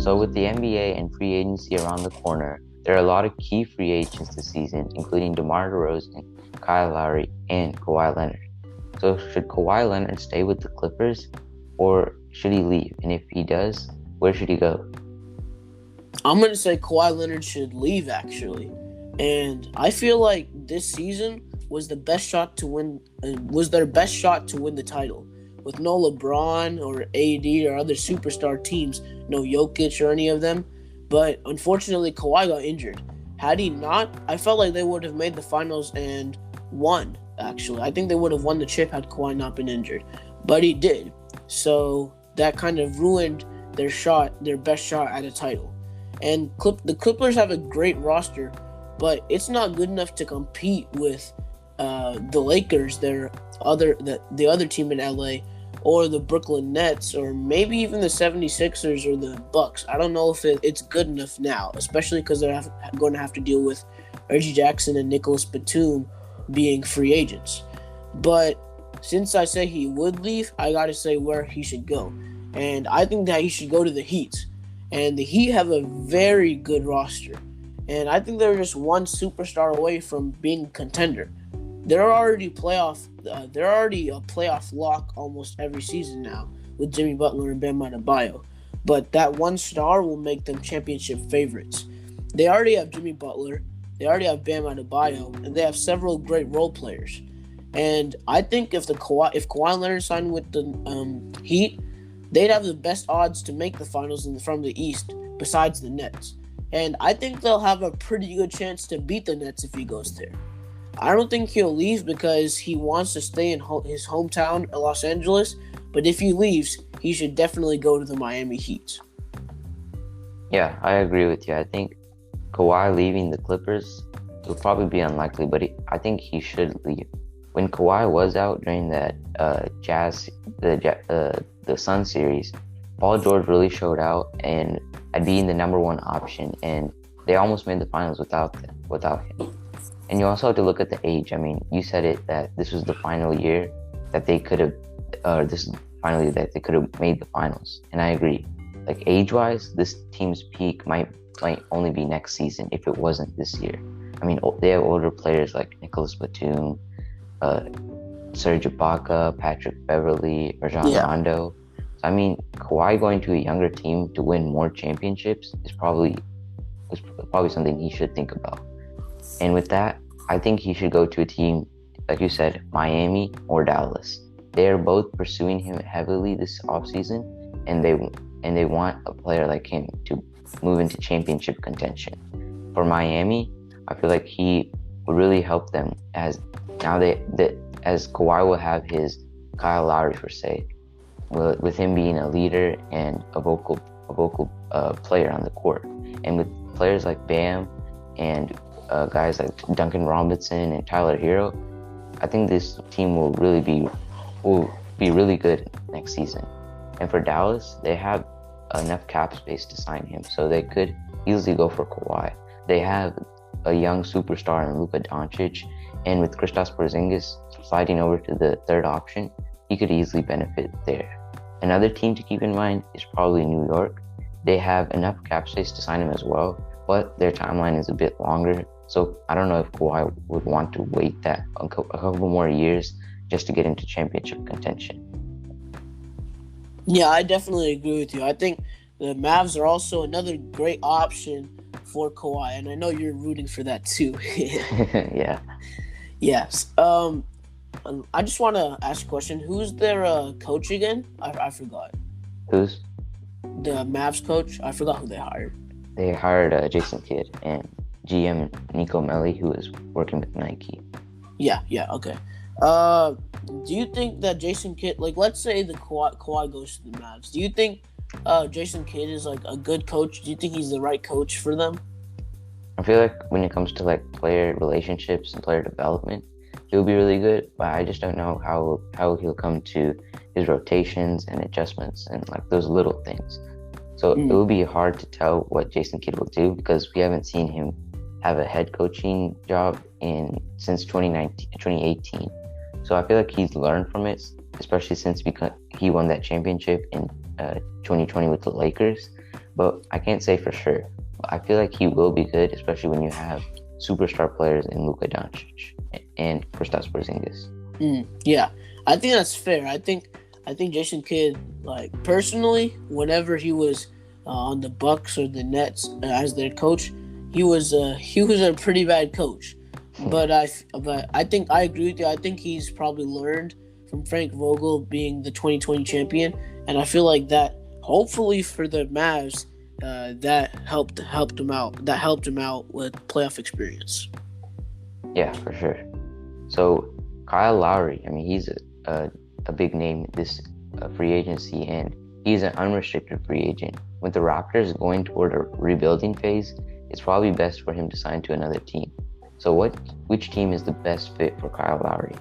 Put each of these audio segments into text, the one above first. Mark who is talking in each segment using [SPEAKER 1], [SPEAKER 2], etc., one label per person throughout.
[SPEAKER 1] So with the NBA and free agency around the corner, there are a lot of key free agents this season, including DeMar DeRozan, Kyle Lowry, and Kawhi Leonard. So should Kawhi Leonard stay with the Clippers, or should he leave? And if he does, where should he go?
[SPEAKER 2] I'm going to say Kawhi Leonard should leave, actually. And I feel like this season was the best shot to win. Was their best shot to win the title, with no LeBron or AD or other superstar teams, no Jokic or any of them. But unfortunately, Kawhi got injured. Had he not, I felt like they would have made the finals and won. Actually, I think they would have won the chip had Kawhi not been injured, but he did. So that kind of ruined their best shot at a title. And the Clippers have a great roster, but it's not good enough to compete with the Lakers, the other team in LA, or the Brooklyn Nets, or maybe even the 76ers or the Bucks. I don't know if it's good enough now, especially because they're going to have to deal with Reggie Jackson and Nicholas Batum being free agents. But since I say he would leave, I got to say where he should go. And I think that he should go to the Heat. And the Heat have a very good roster. And I think they're just one superstar away from being a contender. They're already a playoff lock almost every season now with Jimmy Butler and Bam Adebayo. But that one star will make them championship favorites. They already have Jimmy Butler, they already have Bam Adebayo, and they have several great role players. And I think if Kawhi Leonard signed with the Heat, they'd have the best odds to make the finals from the East besides the Nets. And I think they'll have a pretty good chance to beat the Nets if he goes there. I don't think he'll leave because he wants to stay in his hometown, Los Angeles. But if he leaves, he should definitely go to the Miami Heat.
[SPEAKER 1] Yeah, I agree with you. I think Kawhi leaving the Clippers will probably be unlikely, but I think he should leave. When Kawhi was out during that the Sun series, Paul George really showed out and at being the number one option, and they almost made the finals without him. And you also have to look at the age. I mean, you said it that this was the final year that they could have, this is finally that they could have made the finals, and I agree. Like age-wise, this team's peak might only be next season if it wasn't this year. I mean, they have older players like Nicholas Batum, Serge Ibaka, Patrick Beverley, Rajon Rondo. So, I mean, Kawhi going to a younger team to win more championships is probably something he should think about. And with that, I think he should go to a team, like you said, Miami or Dallas. They are both pursuing him heavily this offseason, and they want a player like him to move into championship contention. For Miami, I feel like he would really help them as Kawhi will have his Kyle Lowry per se, with him being a leader and a vocal player on the court, and with players like Bam and guys like Duncan Robinson and Tyler Hero, I think this team will be really good next season. And for Dallas, they have enough cap space to sign him, so they could easily go for Kawhi. They have a young superstar in Luka Doncic, and with Kristaps Porzingis sliding over to the third option, he could easily benefit there. Another team to keep in mind is probably New York. They have enough cap space to sign him as well, but their timeline is a bit longer. So I don't know if Kawhi would want to wait a couple more years just to get into championship contention.
[SPEAKER 2] Yeah, I definitely agree with you. I think the Mavs are also another great option for Kawhi, and I know you're rooting for that too.
[SPEAKER 1] Yeah.
[SPEAKER 2] Yes. I just want to ask a question. Who's their coach again? I forgot.
[SPEAKER 1] Who's?
[SPEAKER 2] The Mavs coach. I forgot who they hired.
[SPEAKER 1] They hired Jason Kidd and GM Nico Melli, who is working with Nike.
[SPEAKER 2] Yeah, okay. Do you think that Jason Kidd, like, let's say the Kawhi goes to the Mavs, do you think Jason Kidd is like a good coach? Do you think he's the right coach for them?
[SPEAKER 1] I feel like when it comes to like player relationships and player development, he'll be really good, but I just don't know how he'll come to his rotations and adjustments and like those little things. So it will be hard to tell what Jason Kidd will do because we haven't seen him have a head coaching job since 2018. So I feel like he's learned from it, especially since he won that championship in 2020 with the Lakers. but I can't say for sure. I feel like he will be good, especially when you have superstar players in Luka Doncic and Kristaps Porzingis.
[SPEAKER 2] Yeah, I think that's fair. I think Jason Kidd, like personally, whenever he was on the Bucks or the Nets as their coach, he was a pretty bad coach. But I think I agree with you. I think he's probably learned from Frank Vogel being the 2020 champion, and I feel like that hopefully for the Mavs, that helped him out. That helped him out with playoff experience.
[SPEAKER 1] Yeah, for sure. So Kyle Lowry, I mean, he's a big name this free agency, and he's an unrestricted free agent. With the Raptors going toward a rebuilding phase, it's probably best for him to sign to another team. So which team is the best fit for Kyle Lowry?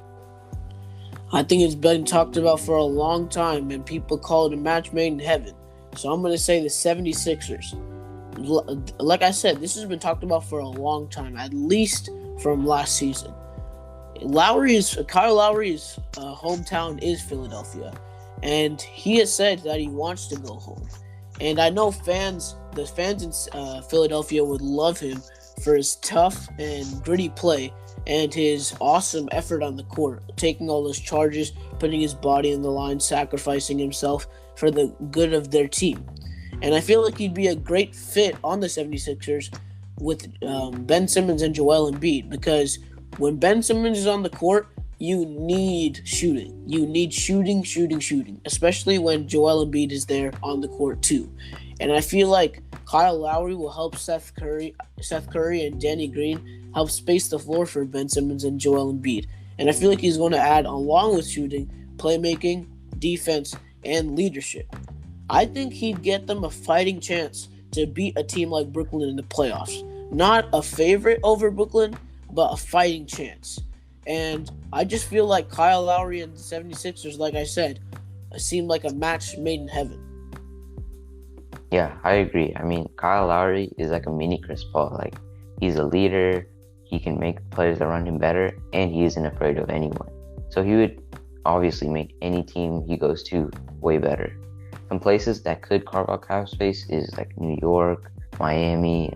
[SPEAKER 2] I think it's been talked about for a long time, and people call it a match made in heaven. So I'm going to say the 76ers. Like I said, this has been talked about for a long time, at least from last season. Kyle Lowry's hometown is Philadelphia, and he has said that he wants to go home. And I know the fans in Philadelphia would love him for his tough and gritty play and his awesome effort on the court, taking all those charges, putting his body on the line, sacrificing himself for the good of their team. And I feel like he'd be a great fit on the 76ers with Ben Simmons and Joel Embiid, because when Ben Simmons is on the court, you need shooting. You need shooting, especially when Joel Embiid is there on the court too. And I feel like Kyle Lowry will help Seth Curry and Danny Green help space the floor for Ben Simmons and Joel Embiid. And I feel like he's going to add, along with shooting, playmaking, defense, and leadership. I think he'd get them a fighting chance to beat a team like Brooklyn in the playoffs. Not a favorite over Brooklyn, but a fighting chance. And I just feel like Kyle Lowry and the 76ers, like I said, seem like a match made in heaven.
[SPEAKER 1] Yeah, I agree. I mean, Kyle Lowry is like a mini Chris Paul. Like, he's a leader, he can make players around him better, and he isn't afraid of anyone. So he would obviously make any team he goes to way better. Some places that could carve out cap space is like New York, Miami,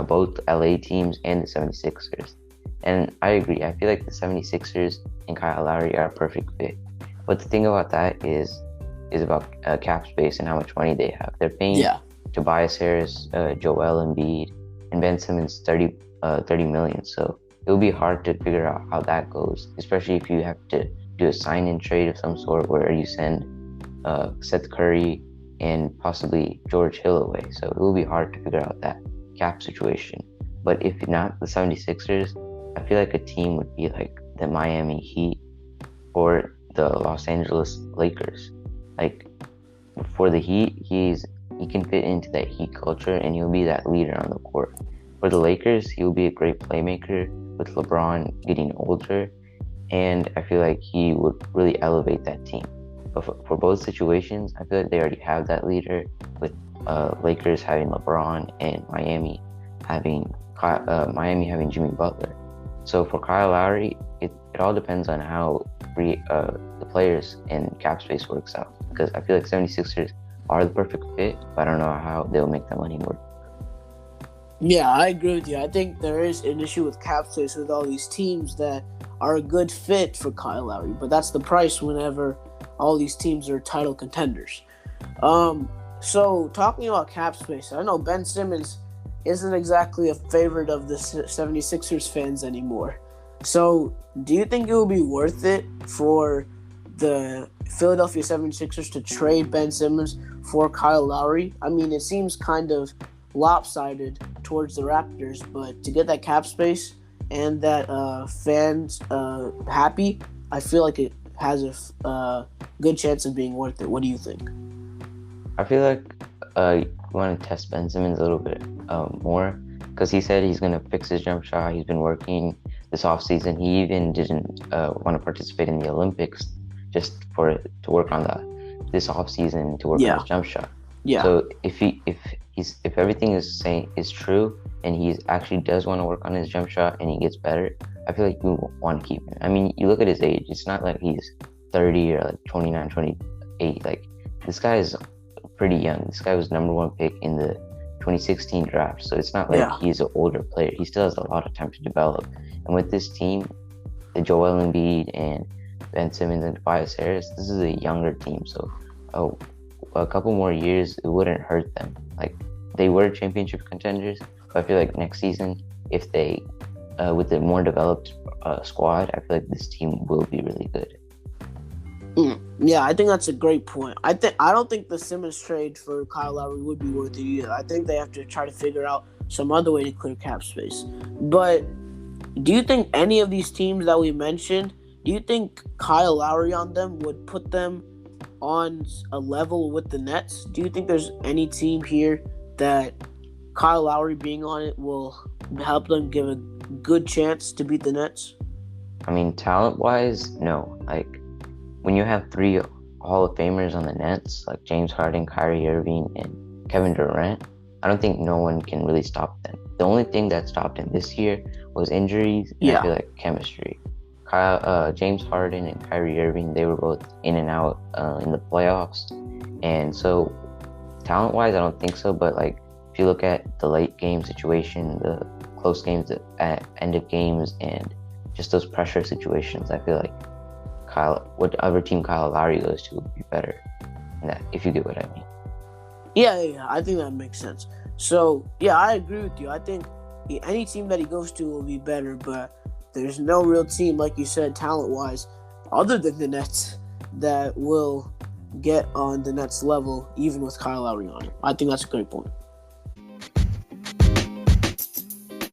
[SPEAKER 1] both LA teams, and the 76ers. And I agree. I feel like the 76ers and Kyle Lowry are a perfect fit. But the thing about that is about cap space and how much money they have. They're paying Tobias Harris, Joel Embiid, and Ben Simmons $30 million. So it'll be hard to figure out how that goes, especially if you have to do a sign-in trade of some sort where you send Seth Curry and possibly George Hill away. So it will be hard to figure out that cap situation. But if not the 76ers, I feel like a team would be like the Miami Heat or the Los Angeles Lakers. Like, for the Heat, he can fit into that Heat culture, and he'll be that leader on the court. For the Lakers, he'll be a great playmaker with LeBron getting older, and I feel like he would really elevate that team. But for both situations, I feel like they already have that leader, with Lakers having LeBron and Miami having Jimmy Butler. So for Kyle Lowry, it all depends on how the players and cap space works out. Because I feel like 76ers are the perfect fit, but I don't know how they'll make that money work.
[SPEAKER 2] Yeah, I agree with you. I think there is an issue with cap space with all these teams that are a good fit for Kyle Lowry, but that's the price whenever all these teams are title contenders. So talking about cap space, I know Ben Simmons isn't exactly a favorite of the 76ers fans anymore. So do you think it will be worth it for the Philadelphia 76ers to trade Ben Simmons for Kyle Lowry? I mean, it seems kind of lopsided towards the Raptors, but to get that cap space and that fans happy, I feel like it has a good chance of being worth it. What do you think?
[SPEAKER 1] I feel like you want to test Ben Simmons a little bit more, because he said he's going to fix his jump shot. He's been working this offseason. He even didn't want to participate in the Olympics just to work on this offseason to work on his jump shot. Yeah. So if everything is true and he actually does want to work on his jump shot and he gets better, I feel like we want to keep him. I mean, you look at his age. It's not like he's 30 or like 29, 28. Like, this guy is pretty young. This guy was number 1 pick in the 2016 draft, so it's not like he's an older player. He still has a lot of time to develop. And with this team, the Joel Embiid and Ben Simmons and Tobias Harris, this is a younger team, so a couple more years, it wouldn't hurt them. Like, they were championship contenders, but I feel like next season, if they, with a more developed squad, I feel like this team will be really good.
[SPEAKER 2] Yeah, I think that's a great point. I don't think the Simmons trade for Kyle Lowry would be worth it either. I think they have to try to figure out some other way to clear cap space. But do you think any of these teams that we mentioned, do you think Kyle Lowry on them would put them on a level with the Nets? Do you think there's any team here that Kyle Lowry being on it will help them give a good chance to beat the Nets?
[SPEAKER 1] I mean, talent-wise, no. Like, when you have 3 Hall of Famers on the Nets, like James Harden, Kyrie Irving, and Kevin Durant, I don't think no one can really stop them. The only thing that stopped him this year was injuries, and I feel like chemistry. James Harden and Kyrie Irving, they were both in and out in the playoffs. And so, talent-wise, I don't think so. But, like, if you look at the late game situation, the close games at end of games, and just those pressure situations, I feel like whatever team Kyle Lowry goes to would be better. If you get what I mean.
[SPEAKER 2] Yeah, I think that makes sense. So, yeah, I agree with you. I think any team that he goes to will be better, but there's no real team, like you said, talent-wise, other than the Nets, that will get on the Nets level, even with Kyle Lowry on it. I think that's a great point.